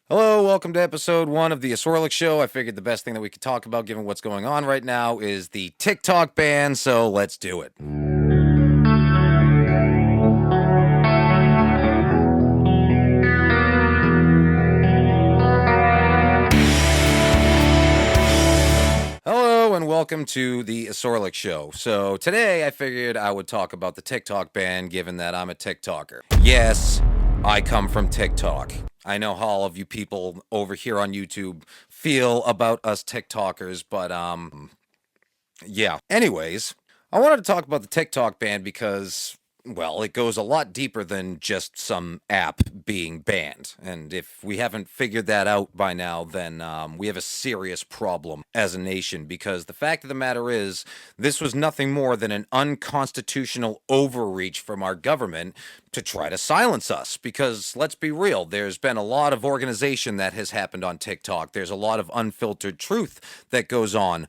Hello, welcome to episode 1 of the Asorlic Show. I figured the best thing that we could talk about, given what's going on right now, is the TikTok ban, so let's do it. Hello, and welcome to the Asorlic Show. So today I figured I would talk about the TikTok ban, given that I'm a TikToker. Yes, I come from TikTok. I know how all of you people over here on YouTube feel about us TikTokers, but yeah. Anyways, I wanted to talk about the TikTok ban because, well, it goes a lot deeper than just some app being banned. And if we haven't figured that out by now, then we have a serious problem as a nation, because the fact of the matter is, this was nothing more than an unconstitutional overreach from our government to try to silence us. Because let's be real, there's been a lot of organization that has happened on TikTok. There's a lot of unfiltered truth that goes on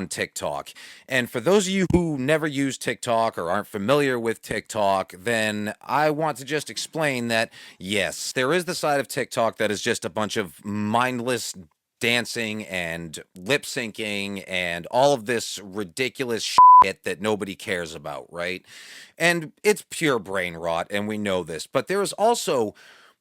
TikTok. And for those of you who never use TikTok or aren't familiar with TikTok, then I want to just explain that, yes, there is the side of TikTok that is just a bunch of mindless dancing and lip syncing and all of this ridiculous shit that nobody cares about, right? And it's pure brain rot, and we know this. But there is also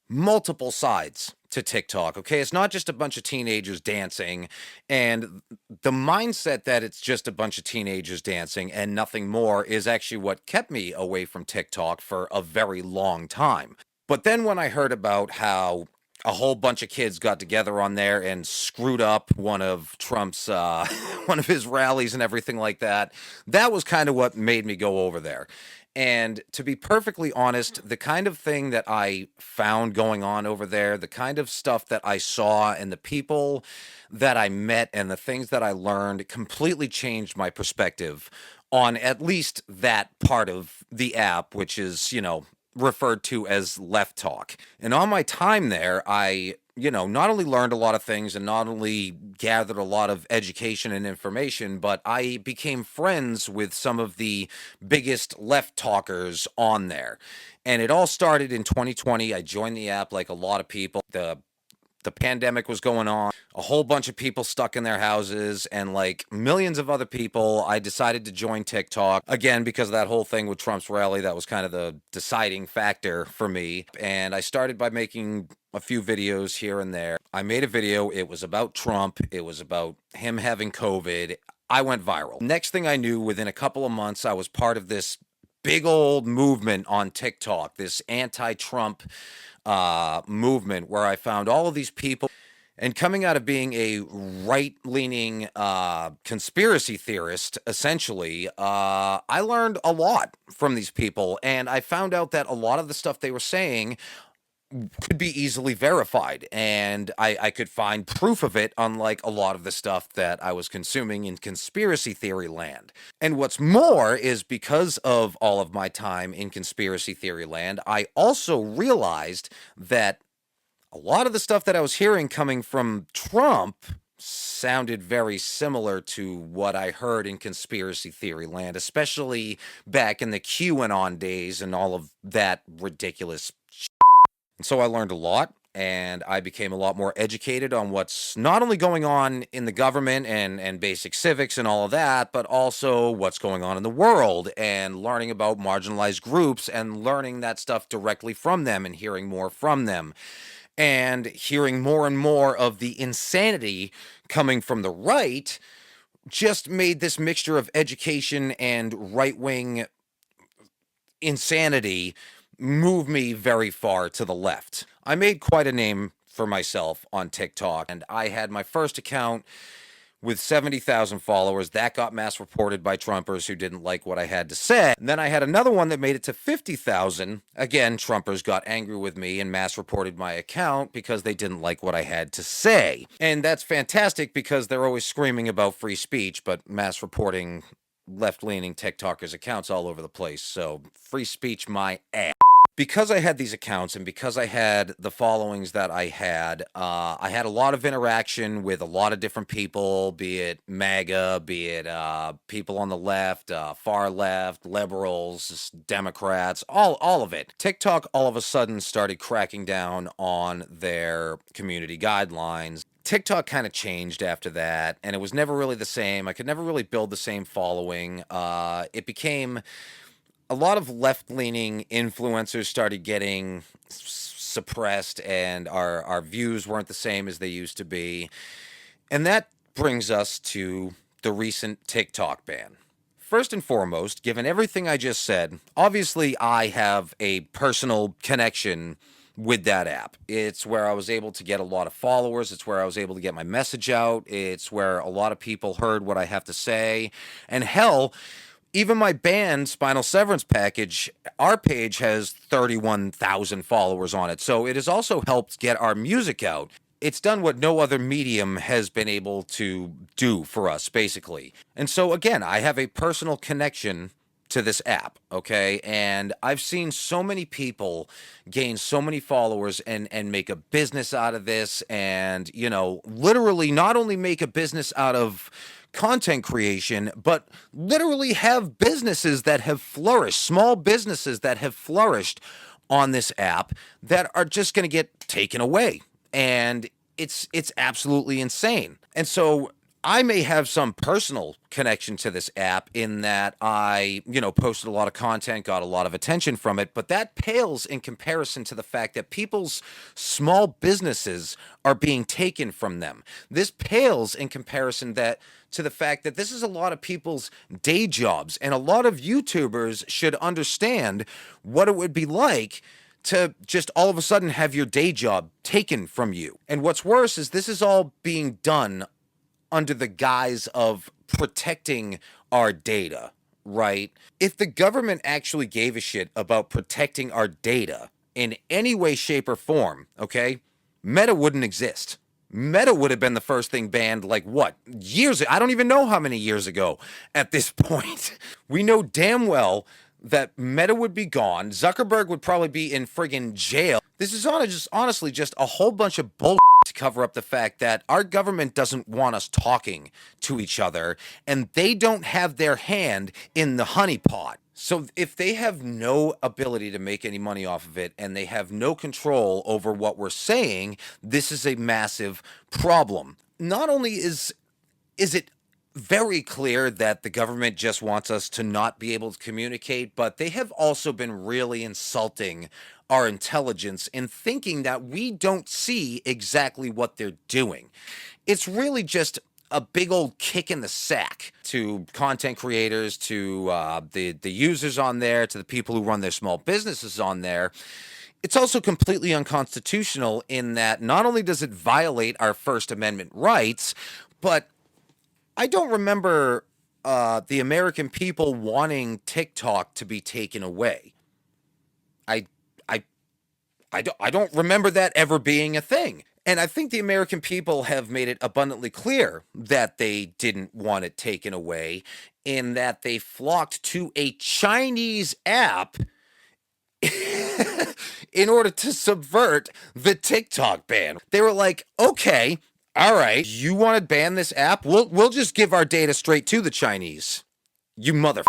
multiple sides to TikTok, okay? It's not just a bunch of teenagers dancing, and the mindset that it's just a bunch of teenagers dancing and nothing more is actually what kept me away from TikTok for a very long time. But then when I heard about how a whole bunch of kids got together on there and screwed up one of Trump's one of his rallies and everything like that, that was kind of what made me go over there. And to be perfectly honest, the kind of thing that I found going on over there, the kind of stuff that I saw and the people that I met and the things that I learned completely changed my perspective on at least that part of the app, which is, referred to as left talk. And on my time there, I, not only learned a lot of things and not only gathered a lot of education and information, but I became friends with some of the biggest left talkers on there. And it all started in 2020. I joined the app like a lot of people. The pandemic was going on, a whole bunch of people stuck in their houses, and like millions of other people, I decided to join TikTok again because of that whole thing with Trump's rally. That was kind of the deciding factor for me. And I started by making a few videos here and there. I made a video. It was about Trump. It was about him having COVID. I went viral. Next thing I knew, within a couple of months, I was part of this big old movement on TikTok, this anti-Trump movement, where I found all of these people. And coming out of being a right-leaning conspiracy theorist, essentially, I learned a lot from these people. And I found out that a lot of the stuff they were saying could be easily verified, and I could find proof of it, unlike a lot of the stuff that I was consuming in conspiracy theory land. And what's more is, because of all of my time in conspiracy theory land, I also realized that a lot of the stuff that I was hearing coming from Trump sounded very similar to what I heard in conspiracy theory land, especially back in the QAnon days and all of that ridiculous. And so I learned a lot, and I became a lot more educated on what's not only going on in the government and basic civics and all of that, but also what's going on in the world, and learning about marginalized groups and learning that stuff directly from them and hearing more from them. And hearing more and more of the insanity coming from the right just made this mixture of education and right-wing insanity move me very far to the left. I made quite a name for myself on TikTok, and I had my first account with 70,000 followers. That got mass reported by Trumpers who didn't like what I had to say. And then I had another one that made it to 50,000. Again, Trumpers got angry with me and mass reported my account because they didn't like what I had to say. And that's fantastic, because they're always screaming about free speech, but mass reporting left-leaning TikTokers' accounts all over the place. So free speech my ass. because I had these accounts and because I had the followings that I had a lot of interaction with a lot of different people, be it MAGA, be it people on the left, far left, liberals, Democrats, all of it. TikTok all of a sudden started cracking down on their community guidelines. TikTok kind of changed after that, and it was never really the same. I could never really build the same following. It became a lot of left-leaning influencers started getting suppressed, and our views weren't the same as they used to be. And that brings us to the recent TikTok ban. First and foremost, given everything I just said, obviously I have a personal connection with that app. It's where I was able to get a lot of followers. It's where I was able to get my message out. It's where a lot of people heard what I have to say. And hell, even my band, Spinal Severance Package, our page has 31,000 followers on it. So it has also helped get our music out. It's done what no other medium has been able to do for us, basically. And so, again, I have a personal connection to this app, okay? And I've seen so many people gain so many followers and make a business out of this, and, you know, literally not only make a business out of content creation, but literally have businesses that have flourished, small businesses that have flourished on this app that are just going to get taken away. And it's absolutely insane. And so I may have some personal connection to this app in that I, posted a lot of content, got a lot of attention from it, but that pales in comparison to the fact that people's small businesses are being taken from them. This pales in comparison to the fact that this is a lot of people's day jobs, and a lot of YouTubers should understand what it would be like to just all of a sudden have your day job taken from you. And what's worse is this is all being done under the guise of protecting our data, right? If the government actually gave a shit about protecting our data in any way, shape, or form, okay, Meta wouldn't exist. Meta would have been the first thing banned, like what, years? I don't even know how many years ago at this point. We know damn well that Meta would be gone. Zuckerberg would probably be in friggin' jail. This is honestly just a whole bunch of bullshit to cover up the fact that our government doesn't want us talking to each other, and they don't have their hand in the honeypot. So if they have no ability to make any money off of it, and they have no control over what we're saying, this is a massive problem. Not only is it very clear that the government just wants us to not be able to communicate, but they have also been really insulting our intelligence in thinking that we don't see exactly what they're doing. It's really just a big old kick in the sack to content creators, to the users on there, to the people who run their small businesses on there. It's also completely unconstitutional in that not only does it violate our First Amendment rights, but I don't remember the American people wanting TikTok to be taken away. I don't remember that ever being a thing. And I think the American people have made it abundantly clear that they didn't want it taken away, in that they flocked to a Chinese app in order to subvert the TikTok ban. They were like, okay, all right, you want to ban this app? We'll just give our data straight to the Chinese. You mother.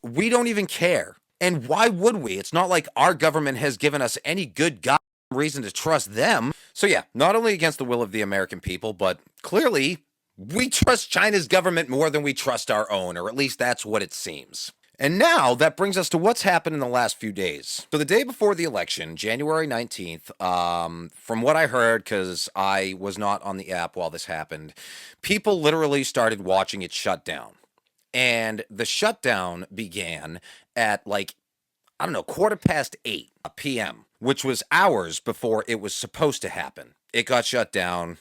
We don't even care. And why would we? It's not like our government has given us any good reason to trust them. So yeah, not only against the will of the American people, but clearly we trust China's government more than we trust our own, or at least that's what it seems. And now that brings us to what's happened in the last few days. So the day before the election, January 19th, from what I heard, because I was not on the app while this happened, people literally started watching it shut down. And the shutdown began at 8:15 p.m., which was hours before it was supposed to happen. It got shut down.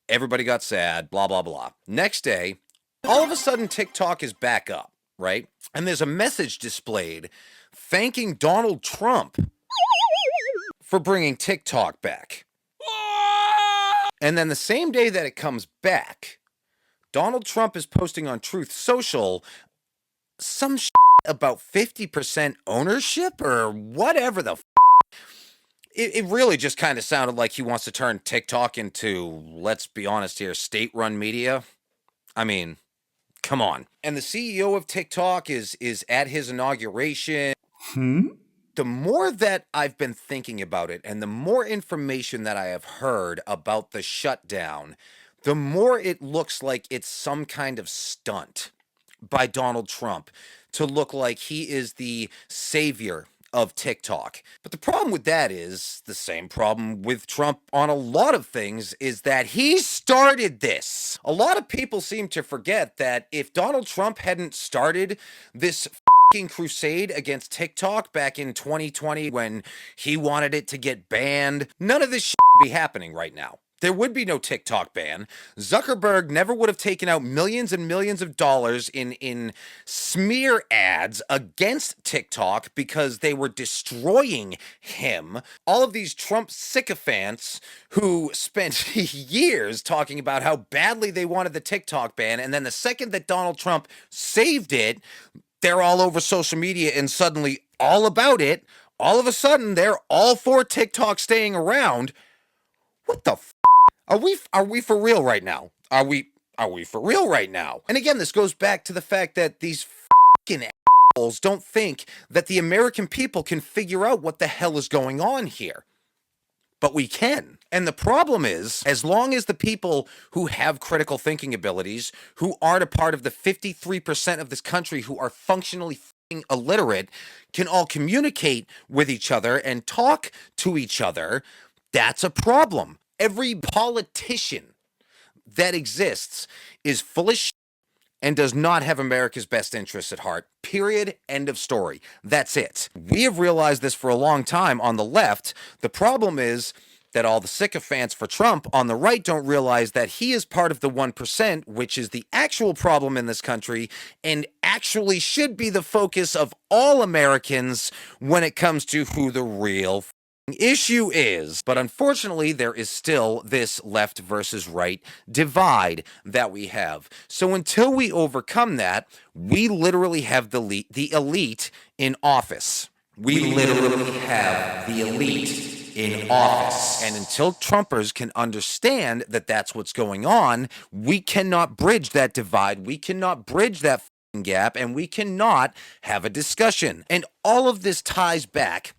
Everybody got sad, blah, blah, blah. Next day, all of a sudden, TikTok is back up, right? And there's a message displayed thanking Donald Trump for bringing TikTok back. And then the same day that it comes back, Donald Trump is posting on Truth Social some about 50% ownership or whatever the it really just kind of sounded like he wants to turn TikTok into, let's be honest here, state-run media. I mean, come on. And the CEO of TikTok is at his inauguration. The more that I've been thinking about it and the more information that I have heard about the shutdown, the more it looks like it's some kind of stunt by Donald Trump to look like he is the savior of TikTok. But the problem with that is the same problem with Trump on a lot of things, is that he started this. A lot of people seem to forget that if Donald Trump hadn't started this crusade against TikTok back in 2020 when he wanted it to get banned, none of this would be happening right now. There would be no TikTok ban. Zuckerberg never would have taken out millions and millions of dollars in smear ads against TikTok because they were destroying him. All of these Trump sycophants who spent years talking about how badly they wanted the TikTok ban, and then the second that Donald Trump saved it, they're all over social media and suddenly all about it. All of a sudden, they're all for TikTok staying around. What the Are we for real right now? Are we for real right now? And again, this goes back to the fact that these fucking assholes don't think that the American people can figure out what the hell is going on here. But we can. And the problem is, as long as the people who have critical thinking abilities, who aren't a part of the 53% of this country who are functionally illiterate, can all communicate with each other and talk to each other, that's a problem. Every politician that exists is full of shit and does not have America's best interests at heart. Period. End of story. That's it. We have realized this for a long time on the left. The problem is that all the sycophants for Trump on the right don't realize that he is part of the 1%, which is the actual problem in this country and actually should be the focus of all Americans when it comes to who the real issue is. But unfortunately, there is still this left versus right divide that we have. So until we overcome that, we literally have the elite in office. We literally have the elite in office. And until Trumpers can understand that that's what's going on, we cannot bridge that divide. We cannot bridge that gap, and we cannot have a discussion. And all of this ties back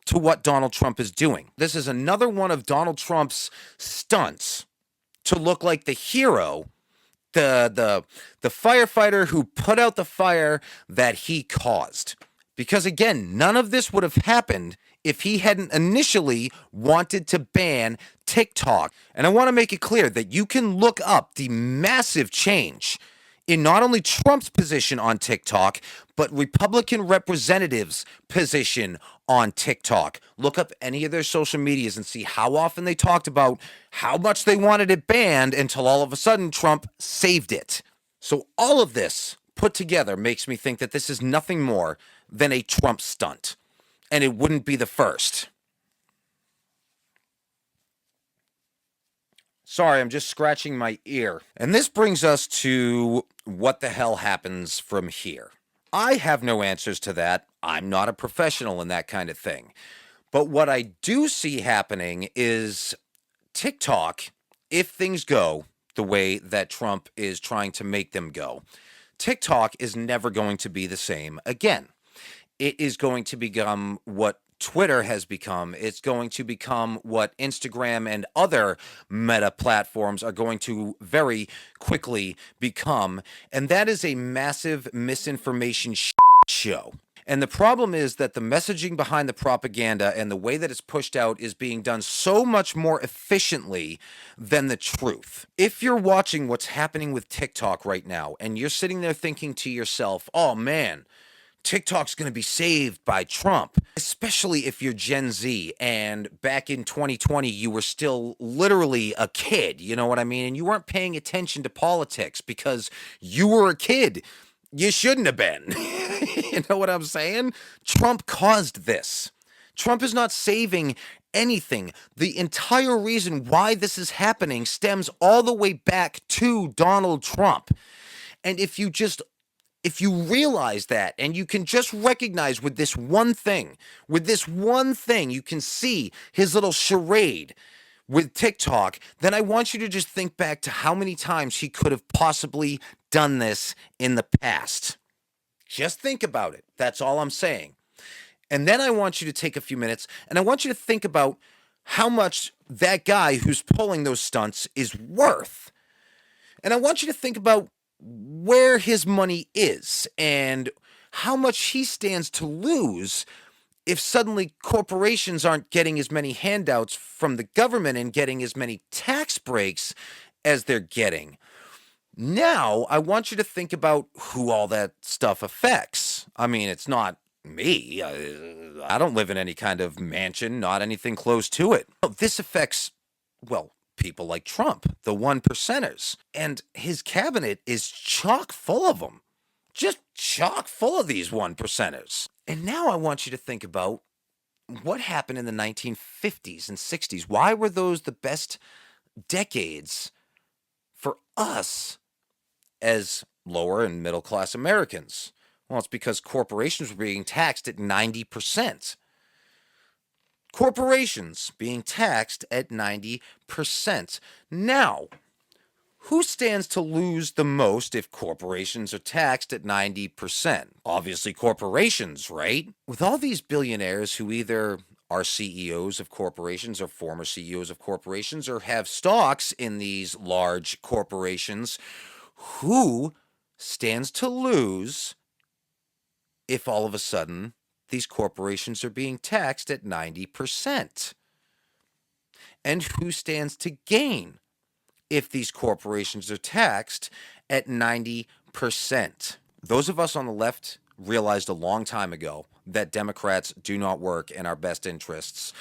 to what Donald Trump is doing. This is another one of Donald Trump's stunts to look like the hero, the firefighter who put out the fire that he caused. Because again, none of this would have happened if he hadn't initially wanted to ban TikTok. And I want to make it clear that you can look up the massive change in not only Trump's position on TikTok, but Republican representatives' position on TikTok. Look up any of their social medias and see how often they talked about how much they wanted it banned until all of a sudden Trump saved it. So all of this put together makes me think that this is nothing more than a Trump stunt. And it wouldn't be the first. Sorry, I'm just scratching my ear. And this brings us to what the hell happens from here. I have no answers to that. I'm not a professional in that kind of thing. But what I do see happening is TikTok, if things go the way that Trump is trying to make them go, TikTok is never going to be the same again. It is going to become what Twitter has become. It's going to become what Instagram and other meta platforms are going to very quickly become. And that is a massive misinformation show. And the problem is that the messaging behind the propaganda and the way that it's pushed out is being done so much more efficiently than the truth. If you're watching what's happening with TikTok right now and you're sitting there thinking to yourself, oh man, TikTok's going to be saved by Trump, especially if you're Gen Z and back in 2020 you were still literally a kid, you know what I mean? And you weren't paying attention to politics because you were a kid. You shouldn't have been. You know what I'm saying? Trump caused this. Trump is not saving anything. The entire reason why this is happening stems all the way back to Donald Trump. And if you just if you realize that and you can just recognize with this one thing, you can see his little charade with TikTok, then I want you to just think back to how many times he could have possibly done this in the past. Just think about it. That's all I'm saying. And then I want you to take a few minutes and I want you to think about how much that guy who's pulling those stunts is worth. And I want you to think about where his money is and how much he stands to lose if suddenly corporations aren't getting as many handouts from the government and getting as many tax breaks as they're getting. Now, I want you to think about who all that stuff affects. I mean, it's not me. I don't live in any kind of mansion, not anything close to it. This affects, well, people like Trump, the one percenters. And his cabinet is chock full of them. Just chock full of these one percenters. And now I want you to think about what happened in the 1950s and 60s. Why were those the best decades for us as lower and middle class Americans? Well, it's because corporations were being taxed at 90%. Corporations being taxed at 90%. Now, who stands to lose the most if corporations are taxed at 90%? Obviously, corporations, right? With all these billionaires who either are CEOs of corporations or former CEOs of corporations or have stocks in these large corporations, who stands to lose if all of a sudden these corporations are being taxed at 90%? And who stands to gain if these corporations are taxed at 90%? Those of us on the left realized a long time ago that Democrats do not work in our best interests.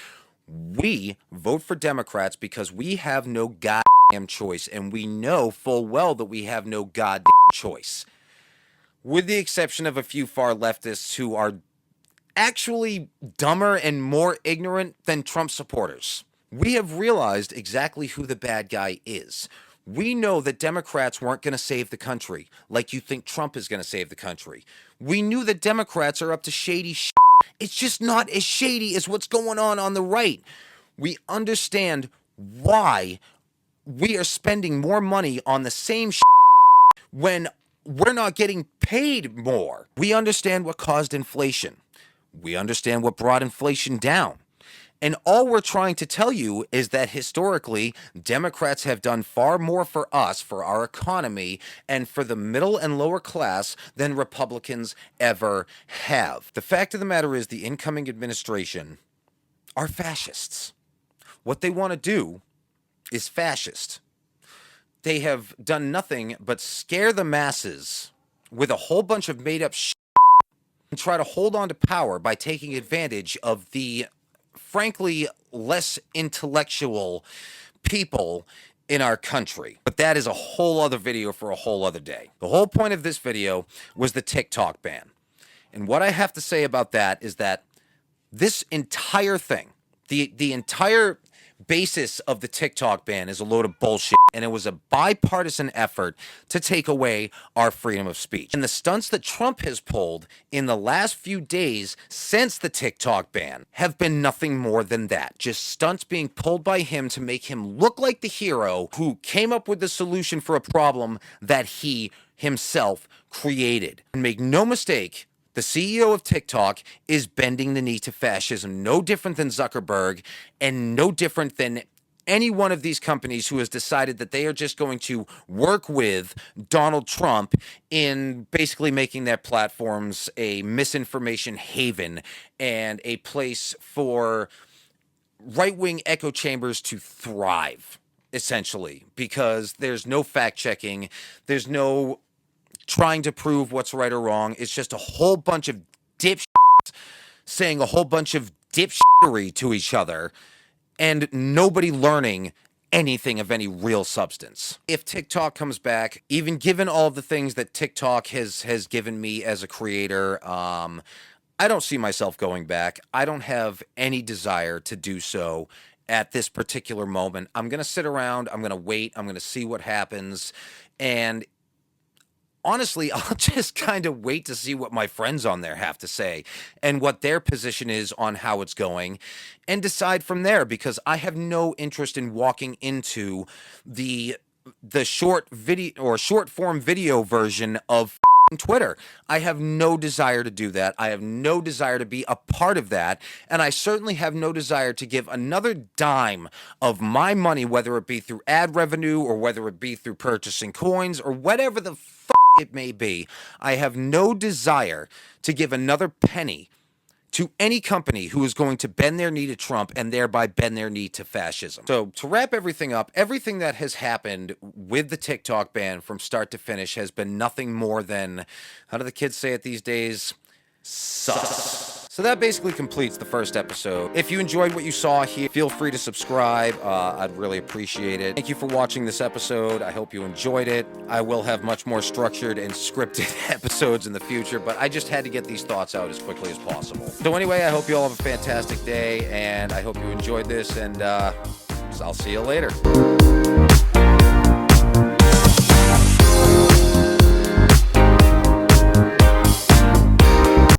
We vote for Democrats because we have no goddamn choice, and we know full well that we have no goddamn choice. With the exception of a few far leftists who are actually dumber and more ignorant than Trump supporters. We have realized exactly who the bad guy is. We know that Democrats weren't going to save the country like you think Trump is going to save the country. We knew that Democrats are up to shady shit. It's just not as shady as what's going on the right. We understand why we are spending more money on the same shit when we're not getting paid more. We understand what caused inflation. We understand what brought inflation down. And all we're trying to tell you is that historically, Democrats have done far more for us, for our economy, and for the middle and lower class than Republicans ever have. The fact of the matter is the incoming administration are fascists. What they want to do is fascist. They have done nothing but scare the masses with a whole bunch of made-up shit and try to hold on to power by taking advantage of the frankly less intellectual people in our country. But that is a whole other video for a whole other day. The whole point of this video was the TikTok ban. And what I have to say about that is that this entire thing, the entire basis of the TikTok ban is a load of bullshit, and it was a bipartisan effort to take away our freedom of speech. And the stunts that Trump has pulled in the last few days since the TikTok ban have been nothing more than that. Just stunts being pulled by him to make him look like the hero who came up with the solution for a problem that he himself created. And make no mistake, the CEO of TikTok is bending the knee to fascism, no different than Zuckerberg and no different than any one of these companies who has decided that they are just going to work with Donald Trump in basically making their platforms a misinformation haven and a place for right-wing echo chambers to thrive, essentially, because there's no fact-checking, there's no trying to prove what's right or wrong. It's just a whole bunch of dipshits saying a whole bunch of dipshittery to each other and nobody learning anything of any real substance. If TikTok comes back, even given all of the things that TikTok has given me as a creator, I don't see myself going back. I don't have any desire to do so at this particular moment. I'm going to sit around, I'm going to wait, I'm going to see what happens, and honestly, I'll just kind of wait to see what my friends on there have to say and what their position is on how it's going and decide from there, because I have no interest in walking into the short video or short form video version of Twitter. I have no desire to do that. I have no desire to be a part of that. And I certainly have no desire to give another dime of my money, whether it be through ad revenue or whether it be through purchasing coins or whatever the it may be. I have no desire to give another penny to any company who is going to bend their knee to Trump and thereby bend their knee to fascism. So to wrap everything up, everything that has happened with the TikTok ban from start to finish has been nothing more than, how do the kids say it these days? Sus. So that basically completes the first episode. If you enjoyed what you saw here, feel free to subscribe. I'd really appreciate it. Thank you for watching this episode. I hope you enjoyed it. I will have much more structured and scripted episodes in the future, but I just had to get these thoughts out as quickly as possible. So anyway, I hope you all have a fantastic day, and I hope you enjoyed this, and I'll see you later.